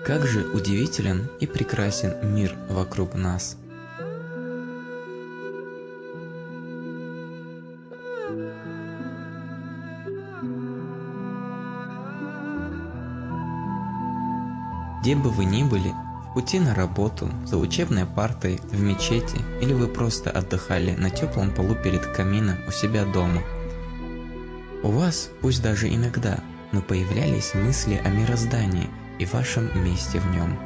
Как же удивителен и прекрасен мир вокруг нас. Где бы вы ни были, в пути на работу, за учебной партой, в мечети, или вы просто отдыхали на теплом полу перед камином у себя дома, у вас, пусть даже иногда, но появлялись мысли о мироздании и вашем месте в нем.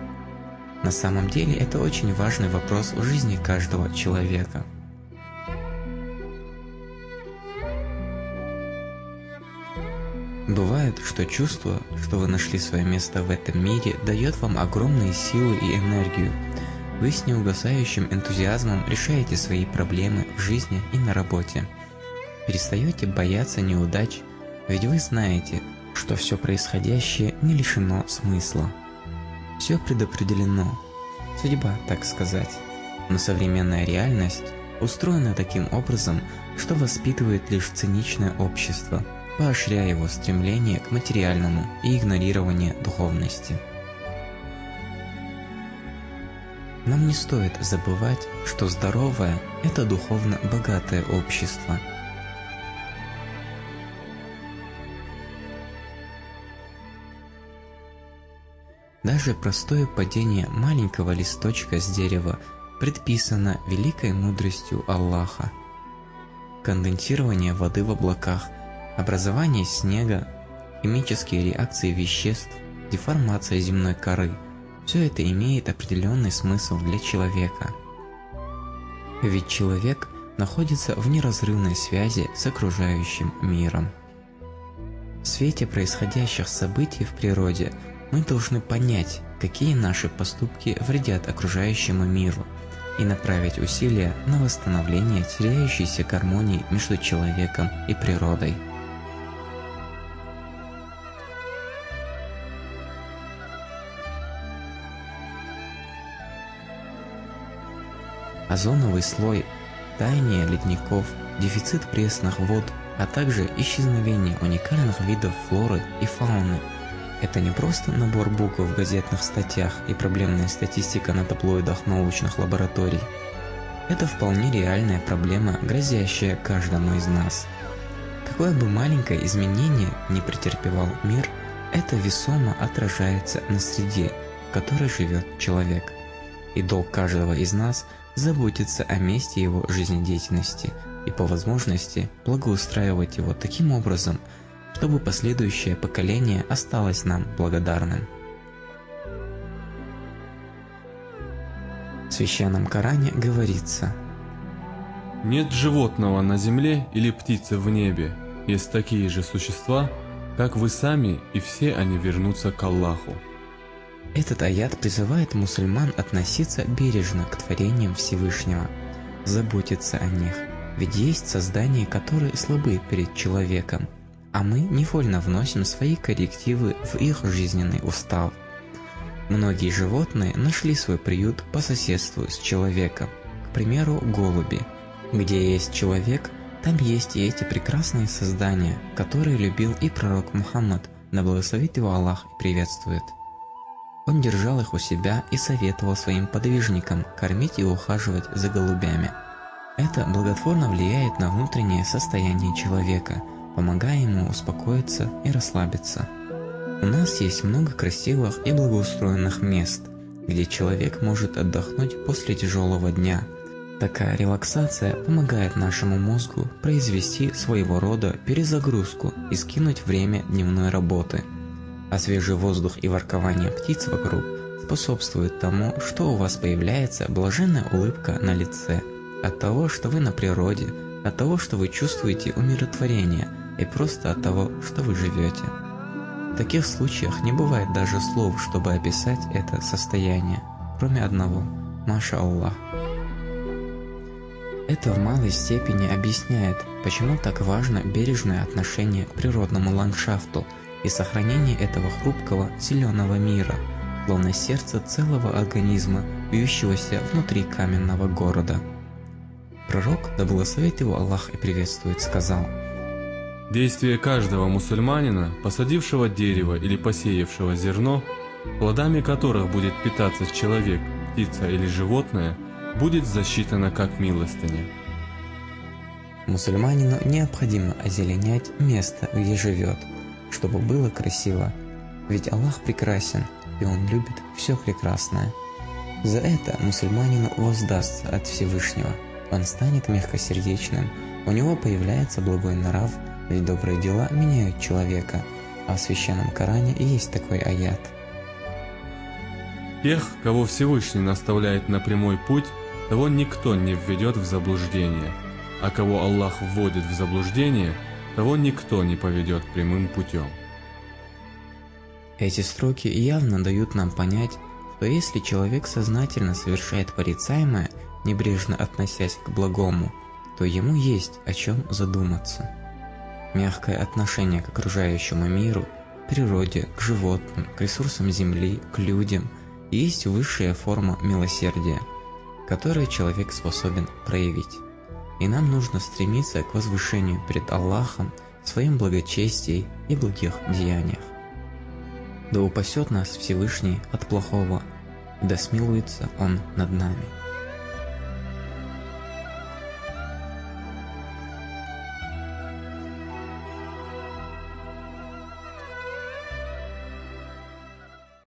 На самом деле это очень важный вопрос в жизни каждого человека. Бывает, что чувство, что вы нашли свое место в этом мире, дает вам огромные силы и энергию. Вы с неугасающим энтузиазмом решаете свои проблемы в жизни и на работе. Перестаете бояться неудач, ведь вы знаете, что все происходящее не лишено смысла. Все предопределено, судьба, так сказать. Но современная реальность устроена таким образом, что воспитывает лишь циничное общество, поощряя его стремление к материальному и игнорирование духовности. Нам не стоит забывать, что здоровое – это духовно богатое общество. Даже простое падение маленького листочка с дерева предписано великой мудростью Аллаха. Конденсирование воды в облаках, образование снега, химические реакции веществ, деформация земной коры – все это имеет определенный смысл для человека. Ведь человек находится в неразрывной связи с окружающим миром. В свете происходящих событий в природе мы должны понять, какие наши поступки вредят окружающему миру, и направить усилия на восстановление теряющейся гармонии между человеком и природой. Озоновый слой, таяние ледников, дефицит пресных вод, а также исчезновение уникальных видов флоры и фауны – это не просто набор букв в газетных статьях и проблемная статистика на таблоидах научных лабораторий. Это вполне реальная проблема, грозящая каждому из нас. Какое бы маленькое изменение ни претерпевал мир, это весомо отражается на среде, в которой живет человек. И долг каждого из нас – заботиться о месте его жизнедеятельности и по возможности благоустраивать его таким образом, чтобы последующее поколение осталось нам благодарным. В Священном Коране говорится: «Нет животного на земле или птицы в небе, есть такие же существа, как вы сами, и все они вернутся к Аллаху». Этот аят призывает мусульман относиться бережно к творениям Всевышнего, заботиться о них, ведь есть создания, которые слабы перед человеком, а мы невольно вносим свои коррективы в их жизненный устав. Многие животные нашли свой приют по соседству с человеком, к примеру, голуби. Где есть человек, там есть и эти прекрасные создания, которые любил и пророк Мухаммад, да благословит его Аллах и приветствует. Он держал их у себя и советовал своим подвижникам кормить и ухаживать за голубями. Это благотворно влияет на внутреннее состояние человека, помогая ему успокоиться и расслабиться. У нас есть много красивых и благоустроенных мест, где человек может отдохнуть после тяжелого дня. Такая релаксация помогает нашему мозгу произвести своего рода перезагрузку и скинуть время дневной работы. А свежий воздух и воркование птиц вокруг способствуют тому, что у вас появляется блаженная улыбка на лице от того, что вы на природе, от того, что вы чувствуете умиротворение и просто от того, что вы живете. В таких случаях не бывает даже слов, чтобы описать это состояние, кроме одного – Маша Аллах. Это в малой степени объясняет, почему так важно бережное отношение к природному ландшафту и сохранение этого хрупкого, зеленого мира, словно сердце целого организма, бьющегося внутри каменного города. Пророк, да благословит его Аллах и приветствует, сказал: «Действие каждого мусульманина, посадившего дерево или посеявшего зерно, плодами которых будет питаться человек, птица или животное, будет засчитано как милостыня. Мусульманину необходимо озеленять место, где живет, чтобы было красиво, ведь Аллах прекрасен, и Он любит все прекрасное. За это мусульманину воздастся от Всевышнего, он станет мягкосердечным, у него появляется благой нрав, ведь добрые дела меняют человека, а в Священном Коране есть такой аят. Тех, кого Всевышний наставляет на прямой путь, того никто не введет в заблуждение, а кого Аллах вводит в заблуждение, того никто не поведет прямым путем. Эти строки явно дают нам понять, что если человек сознательно совершает порицаемое, небрежно относясь к благому, то ему есть о чем задуматься. Мягкое отношение к окружающему миру, к природе, к животным, к ресурсам земли, к людям есть высшая форма милосердия, которую человек способен проявить. И нам нужно стремиться к возвышению перед Аллахом в своем благочестии и благих деяниях. Да упасет нас Всевышний от плохого, и да смилуется Он над нами.